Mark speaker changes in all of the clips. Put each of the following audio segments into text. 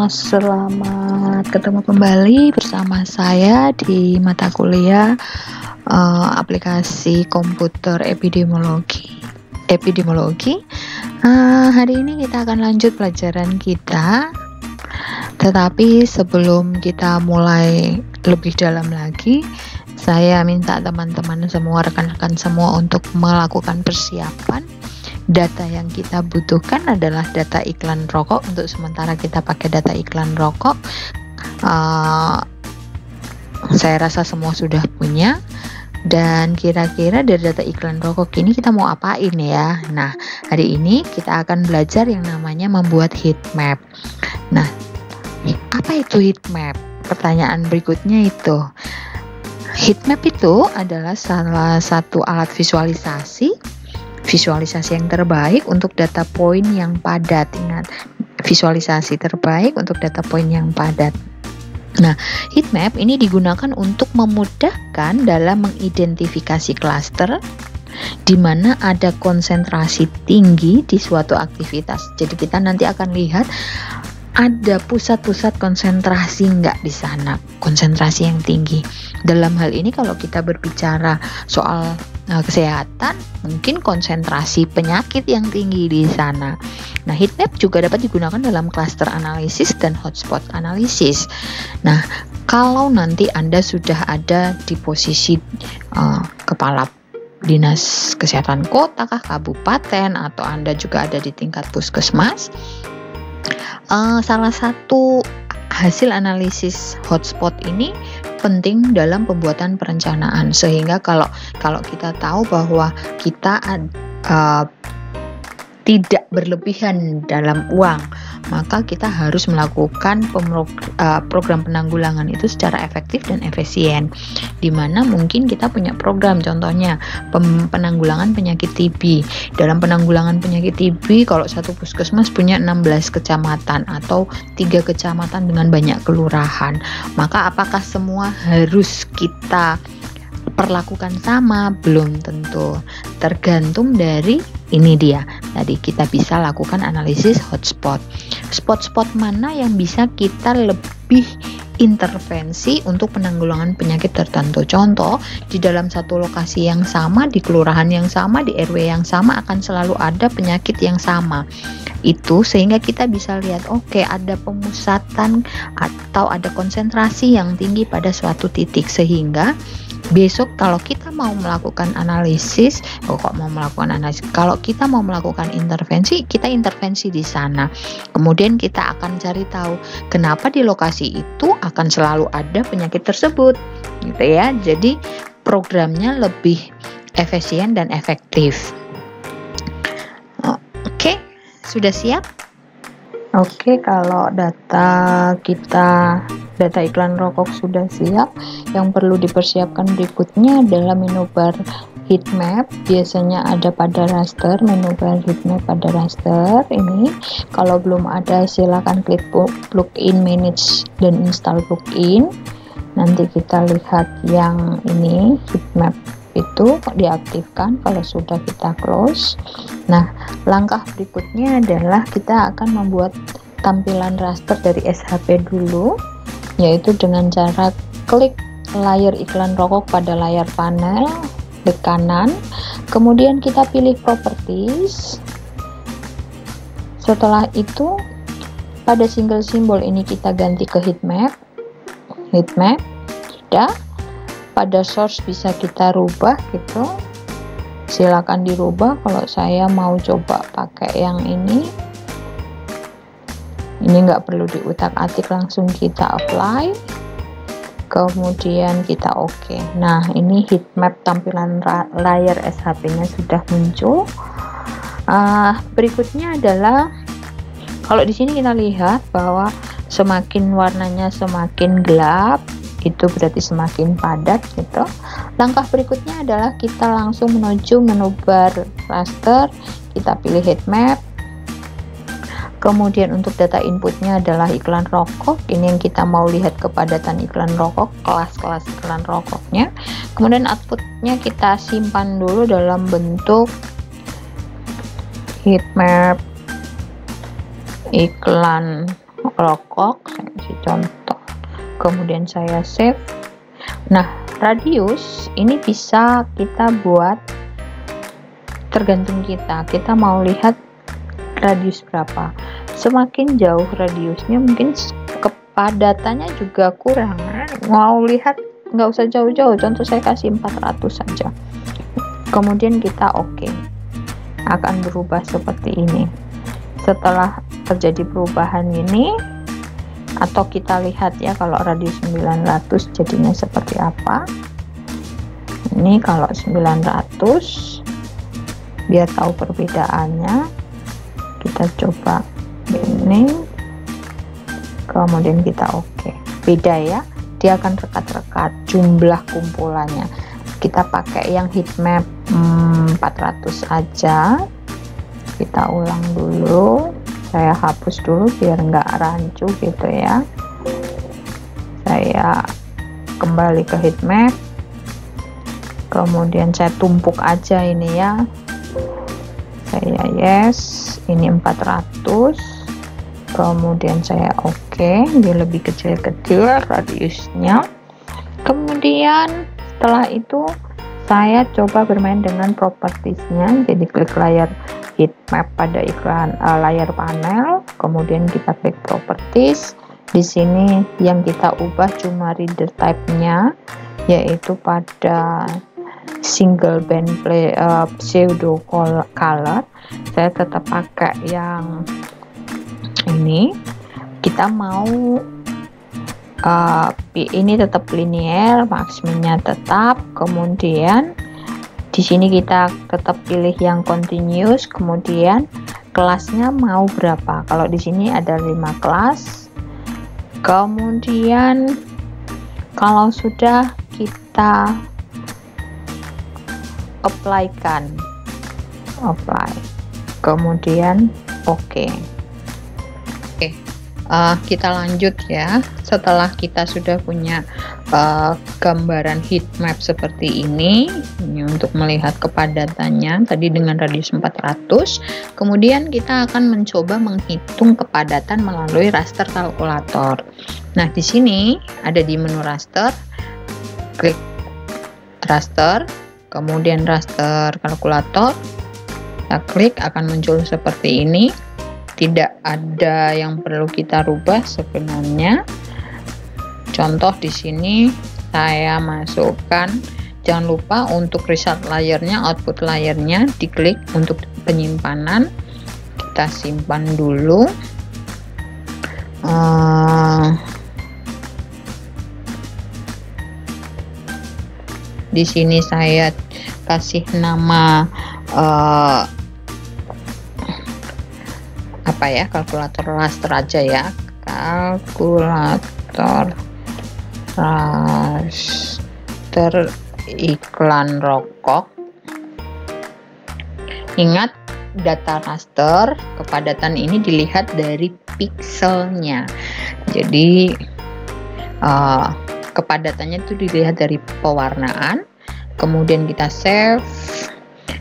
Speaker 1: Selamat ketemu kembali bersama saya di mata kuliah aplikasi komputer epidemiologi. Hari ini kita akan lanjut pelajaran kita. Tetapi sebelum kita mulai lebih dalam lagi, saya minta teman-teman semua, rekan-rekan semua untuk melakukan persiapan. Data yang kita butuhkan adalah data iklan rokok. Untuk sementara kita pakai data iklan rokok. Saya rasa semua sudah punya. Dan kira-kira dari data iklan rokok ini kita mau apain ya? Nah, hari ini kita akan belajar yang namanya membuat heat map. Nah, apa itu heat map? Pertanyaan berikutnya itu. Heat map itu adalah salah satu alat visualisasi yang terbaik untuk data poin yang padat. Ingat, visualisasi terbaik untuk data poin yang padat. Nah, heat map ini digunakan untuk memudahkan dalam mengidentifikasi klaster di mana ada konsentrasi tinggi di suatu aktivitas. Jadi kita nanti akan lihat ada pusat-pusat konsentrasi nggak di sana, konsentrasi yang tinggi. Dalam hal ini kalau kita berbicara soal kesehatan, mungkin konsentrasi penyakit yang tinggi di sana. Nah, heat map juga dapat digunakan dalam cluster analisis dan hotspot analisis. Nah, kalau nanti Anda sudah ada di posisi kepala dinas kesehatan kota, kabupaten, atau Anda juga ada di tingkat puskesmas, salah satu hasil analisis hotspot ini penting dalam pembuatan perencanaan, sehingga kalau kita tahu bahwa kita tidak berlebihan dalam uang, maka kita harus melakukan program penanggulangan itu secara efektif dan efisien. Dimana mungkin kita punya program, contohnya penanggulangan penyakit TB. Dalam penanggulangan penyakit TB, kalau satu puskesmas punya 16 kecamatan atau 3 kecamatan dengan banyak kelurahan, maka apakah semua harus kita perlakukan sama? Belum tentu, tergantung dari ini dia. Tadi kita bisa lakukan analisis hotspot. Spot-spot mana yang bisa kita lebih intervensi untuk penanggulangan penyakit tertentu. Contoh, di dalam satu lokasi yang sama, di kelurahan yang sama, di RW yang sama akan selalu ada penyakit yang sama. Itu sehingga kita bisa lihat, oke, ada pemusatan atau ada konsentrasi yang tinggi pada suatu titik, sehingga besok kalau kita mau melakukan analisis, kalau kita mau melakukan intervensi, kita intervensi di sana. Kemudian kita akan cari tahu kenapa di lokasi itu akan selalu ada penyakit tersebut, gitu ya. Jadi programnya lebih efisien dan efektif. Oke, sudah siap? Oke, kalau data iklan rokok sudah siap, yang perlu dipersiapkan berikutnya adalah menu bar heat map. Biasanya ada pada raster, menu bar heat map pada raster ini. Kalau belum ada, silakan klik plugin manage dan install plugin. Nanti kita lihat yang ini, heat map itu diaktifkan. Kalau sudah, kita close. Nah, langkah berikutnya adalah kita akan membuat tampilan raster dari SHP dulu, yaitu dengan cara klik layar iklan rokok pada layar panel, klik kanan, kemudian kita pilih properties. Setelah itu pada single simbol ini kita ganti ke heat map. Sudah. Pada source bisa kita rubah gitu, silakan dirubah. Kalau saya mau coba pakai yang ini nggak perlu diutak-atik, langsung kita apply, kemudian kita oke. Nah, ini heat map tampilan layar SHP nya sudah muncul. Berikutnya adalah, kalau di sini kita lihat bahwa semakin warnanya semakin gelap, itu berarti semakin padat gitu. Langkah berikutnya adalah kita langsung menuju menu bar raster, kita pilih heat map. Kemudian untuk data inputnya adalah iklan rokok. Ini yang kita mau lihat kepadatan iklan rokok, kelas-kelas iklan rokoknya. Kemudian outputnya kita simpan dulu dalam bentuk heat map iklan rokok, saya kasih contoh, kemudian saya save. Nah, radius ini bisa kita buat tergantung kita mau lihat radius berapa. Semakin jauh radiusnya, mungkin kepadatannya juga kurang. Mau lihat nggak usah jauh-jauh, contoh saya kasih 400 saja. Kemudian kita oke. Akan berubah seperti ini. Setelah terjadi perubahan ini, atau kita lihat ya kalau radius 900 jadinya seperti apa. Ini kalau 900, biar tahu perbedaannya, kita coba ini, kemudian kita oke. Beda ya, dia akan rekat-rekat jumlah kumpulannya. Kita pakai yang heat map 400 aja. Kita ulang dulu, saya hapus dulu biar nggak rancu gitu ya. Saya kembali ke heat map, kemudian saya tumpuk aja ini ya, saya yes, ini 400, kemudian saya oke, dia lebih kecil-kecil radiusnya. Kemudian setelah itu saya coba bermain dengan propertiesnya, jadi klik layar heat map pada iklan layar panel, kemudian kita klik properties. Di sini yang kita ubah cuma reader type-nya, yaitu pada single band play pseudo color. Saya tetap pakai yang ini. Kita mau ini tetap linear, maksimumnya tetap. Kemudian di sini kita tetap pilih yang continuous. Kemudian kelasnya mau berapa? Kalau di sini ada 5 kelas. Kemudian kalau sudah kita apply, kemudian oke. Kita lanjut ya. Setelah kita sudah punya gambaran heat map seperti ini untuk melihat kepadatannya tadi dengan radius 400, kemudian kita akan mencoba menghitung kepadatan melalui raster kalkulator. Nah, di sini ada di menu raster, klik raster, kemudian raster kalkulator, kita klik, akan muncul seperti ini. Tidak ada yang perlu kita rubah sebenarnya. Contoh di sini saya masukkan, jangan lupa untuk result layernya, output layernya diklik untuk penyimpanan. Kita simpan dulu. Di sini saya kasih nama apa ya, kalkulator raster aja ya, kalkulator raster iklan rokok. Ingat, data raster kepadatan ini dilihat dari pixelnya, jadi kepadatannya itu dilihat dari pewarnaan. Kemudian kita save.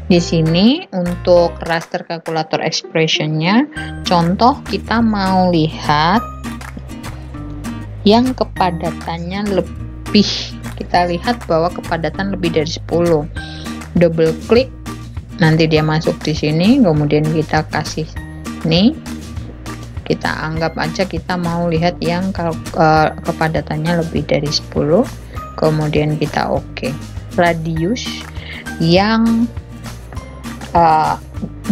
Speaker 1: Di sini untuk raster kalkulator expressionnya, contoh kita mau lihat yang kepadatannya lebih, kita lihat bahwa kepadatan lebih dari 10. Double klik, nanti dia masuk di sini. Kemudian kita kasih nih, kita anggap aja kita mau lihat yang kepadatannya lebih dari 10. Kemudian kita oke. Radius yang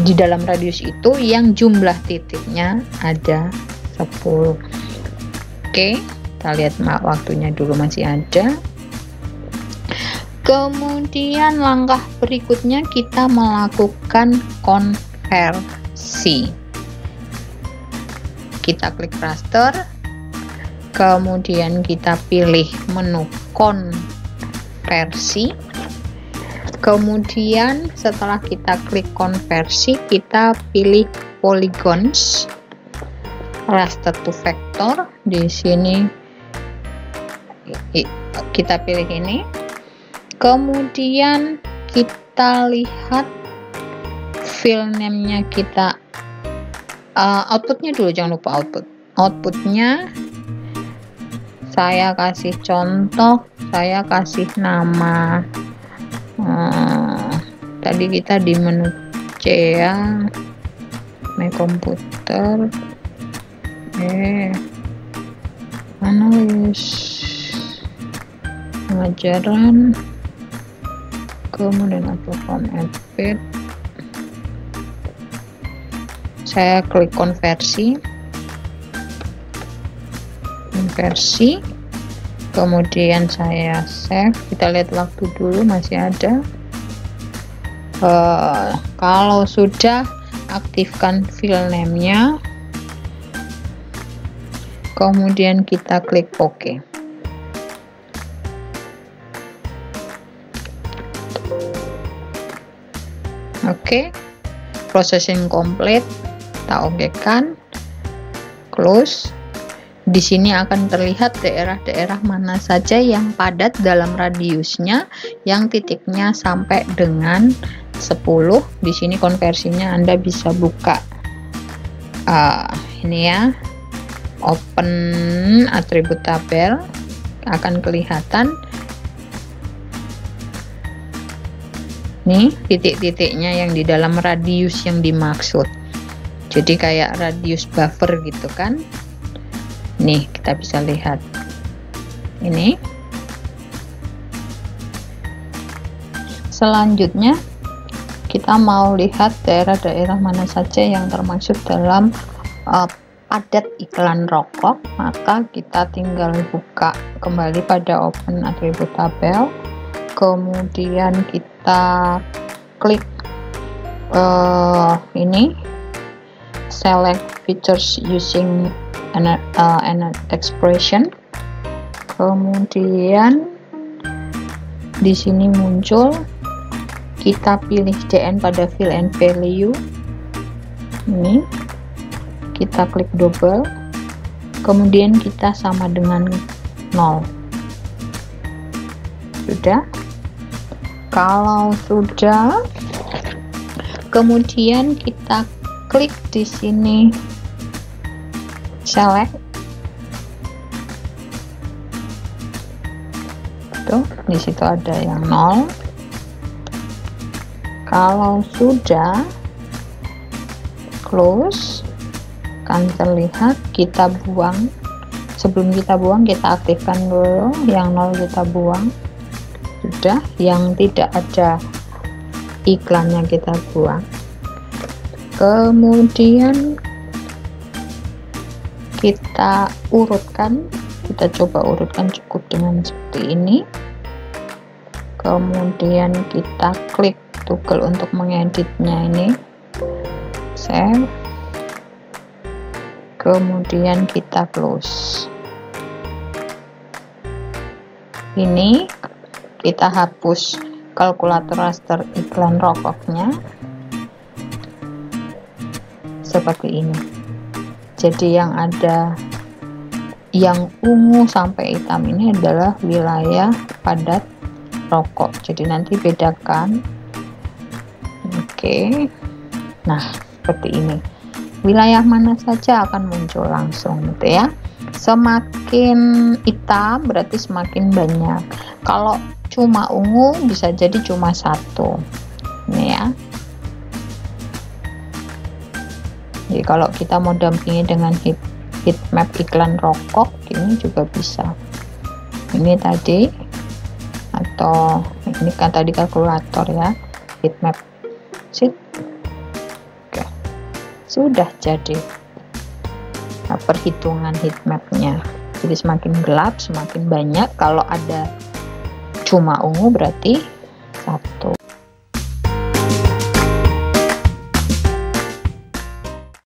Speaker 1: di dalam radius itu yang jumlah titiknya ada 10. Oke, kita lihat waktunya dulu masih ada. Kemudian langkah berikutnya kita melakukan konversi. Kita klik raster, kemudian kita pilih menu konversi. Kemudian setelah kita klik konversi, kita pilih polygons, raster to vector. Di sini kita pilih ini. Kemudian kita lihat file name-nya kita, outputnya dulu, jangan lupa output. outputnya saya kasih contoh, saya kasih nama. Tadi kita di menu C ya, My Computer. Analis pengajaran, kemudian upload edit. Saya klik konversi, kemudian saya save. Kita lihat waktu dulu, masih ada. Kalau sudah, aktifkan file name-nya, kemudian kita klik OK. Oke, processing complete. Kita okekan, close. Di sini akan terlihat daerah-daerah mana saja yang padat dalam radiusnya, yang titiknya sampai dengan 10. Di sini konversinya Anda bisa buka ini ya, open atribut tabel, akan kelihatan nih titik-titiknya yang di dalam radius yang dimaksud. Jadi kayak radius buffer gitu kan. Nih kita bisa lihat ini. Selanjutnya kita mau lihat daerah-daerah mana saja yang termasuk dalam padat iklan rokok, maka kita tinggal buka kembali pada open atribut tabel, kemudian kita klik ini select features using an expression, kemudian di sini muncul, kita pilih DN pada fill and value ini, kita klik double, kemudian kita sama dengan 0. Sudah. Kalau sudah, kemudian kita klik di sini select. Tuh, di situ ada yang 0. Kalau sudah, close, akan terlihat. Kita buang. Sebelum kita buang, kita aktifkan dulu. Yang 0 kita buang. Sudah. Yang tidak ada iklannya kita buang. Kemudian kita urutkan, kita coba urutkan cukup dengan seperti ini. Kemudian kita klik toggle untuk mengeditnya ini, save, kemudian kita close. Ini kita hapus kalkulator raster iklan rokoknya seperti ini. Jadi yang ada yang ungu sampai hitam ini adalah wilayah padat rokok. Jadi nanti bedakan. Oke. Nah, seperti ini. Wilayah mana saja akan muncul langsung gitu ya. Semakin hitam berarti semakin banyak. Kalau cuma ungu bisa jadi cuma satu. Ini ya. Jadi kalau kita mau dampingi dengan heat map iklan rokok, ini juga bisa. Ini tadi, atau ini kan tadi kalkulator ya, heat map. Oke, sudah jadi perhitungan heat mapnya. Jadi semakin gelap semakin banyak. Kalau ada cuma ungu berarti satu.